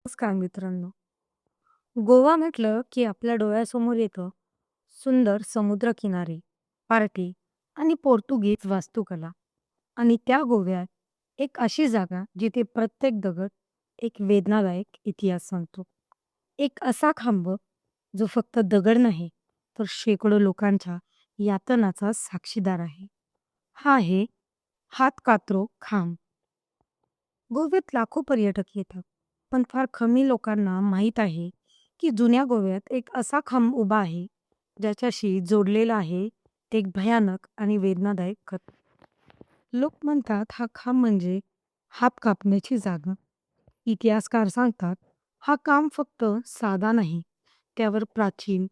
नमस्कार मित्रांनो. गोवा म्हटलं की आपल्या डोळ्यासमोर येतं सुंदर समुद्रकिनारे, पार्टी आणि पोर्तुगीज वास्तुकला. आणि त्या गोव्यात एक अशी जागा जिथे प्रत्येक दगड एक वेदनादायक इतिहास सांगतो. एक असा खांब जो फक्त दगड नाही तर शेकडो लोकांच्या यातनाचा साक्षीदार आहे. हा आहे हात कात्रो खांब. गोव्यात लाखो पर्यटक येतात, पण फार कमी लोकांना माहीत आहे की जुन्या गोव्यात एक असा खांब उभा आहे, ज्याच्याशी जोडलेला आहे एक भयानक आणि वेदनादायक कथा. लोक म्हणतात हा खांब म्हणजे हात कापण्याची जागा. इतिहासकार सांगतात हा खांब फक्त साधा नाही, त्यावर प्राचीन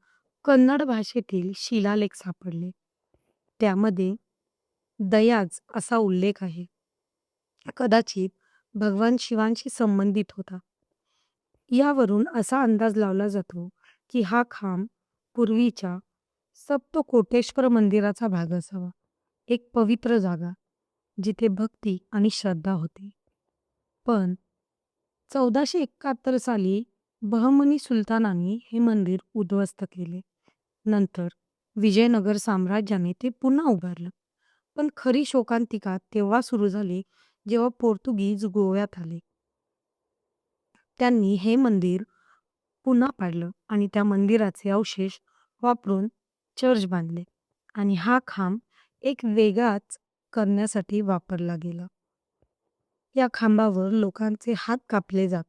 कन्नड भाषेतील शिलालेख सापडले. त्यामध्ये दयाज असा उल्लेख आहे. कदाचित भगवान शिवांशी संबंधित होता. यावरून असा अंदाज लावला जातो की हा खांब पूर्वीच्या सप्तकोटेश्वर मंदिराचा भाग असावा, एक पवित्र जागा जिथे भक्ती आणि श्रद्धा होती. पण 1471 साली बहमनी सुलतानांनी हे मंदिर उद्ध्वस्त केले. नंतर विजयनगर साम्राज्याने ते पुन्हा उभारलं. पण खरी शोकांतिका तेव्हा सुरू झाली जेव्हा पोर्तुगीज गोव्यात आले. त्यांनी हे मंदिर पुन्हा पाडलं आणि त्या मंदिराचे अवशेष वापरून चर्च बांधले आणि हा खांब एक वेगळाच करण्यासाठी वापरला गेला. या खांबावर लोकांचे हात कापले जात,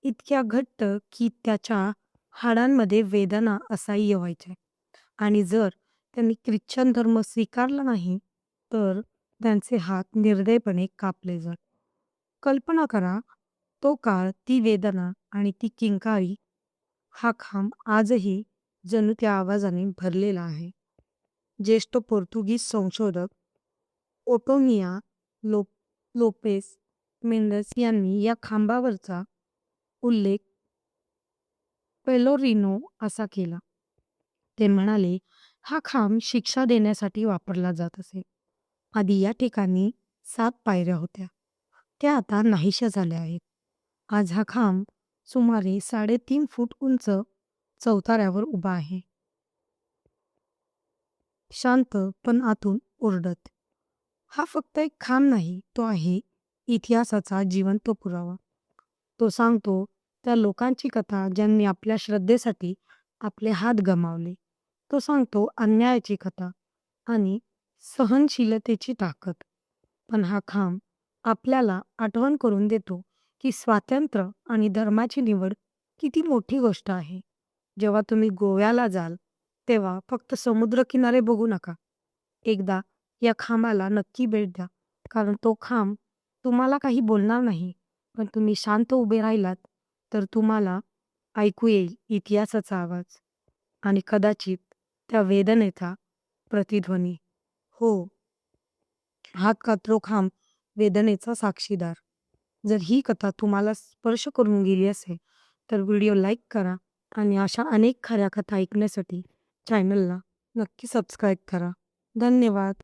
इतक्या घट्ट की त्याच्या हाडांमध्ये वेदना असह्य व्हायच्या. आणि जर त्यांनी ख्रिश्चन धर्म स्वीकारला नाही तर त्यांचे हात निर्दयपणे कापले जात. कल्पना करा, तो काळ, ती वेदना आणि ती किंकाळी. हा खांब आजही जणू त्या आवाजाने भरलेला आहे. ज्येष्ठ पोर्तुगीज संशोधक ओटोनिया लो लोपेस मेंडस यांनी या खांबावरचा उल्लेख पेलोरिनो असा केला. ते म्हणाले, हा खांब शिक्षा देण्यासाठी वापरला जात असे. आधी या ठिकाणी 7 पायऱ्या होत्या, त्या आता नाहीशा झाल्या आहेत. आज हा खांब सुमारे 3.5 फूट उंच चौथाऱ्यावर उभा आहे, शांत पण आतून ओरडत. हा फक्त एक खांब नाही, तो आहे इतिहासाचा जिवंत पुरावा. तो सांगतो त्या लोकांची कथा ज्यांनी आपल्या श्रद्धेसाठी आपले हात गमावले. तो सांगतो अन्यायाची कथा आणि सहनशीलतेची ताकद. पण हा खांब आपल्याला आठवण करून देतो की स्वातंत्र्य आणि धर्माची निवड किती मोठी गोष्ट आहे. जेव्हा तुम्ही गोव्याला जाल तेव्हा फक्त समुद्रकिनारे बघू नका. एकदा या खांबाला नक्की भेट द्या, कारण तो खांब तुम्हाला काही बोलणार नाही, पण तुम्ही शांत उभे राहिलात तर तुम्हाला ऐकू येईल इतिहासाचा आवाज आणि कदाचित त्या वेदनेचा प्रतिध्वनी. हो, हात कात्रो खांब वेदनेचा साक्षीदार. जर ही कथा तुम्हाला स्पर्श करून गेली असेल तर व्हिडिओ लाईक करा आणि अशा अनेक खऱ्या कथा ऐकण्यासाठी चॅनलला नक्की सबस्क्राईब करा. धन्यवाद.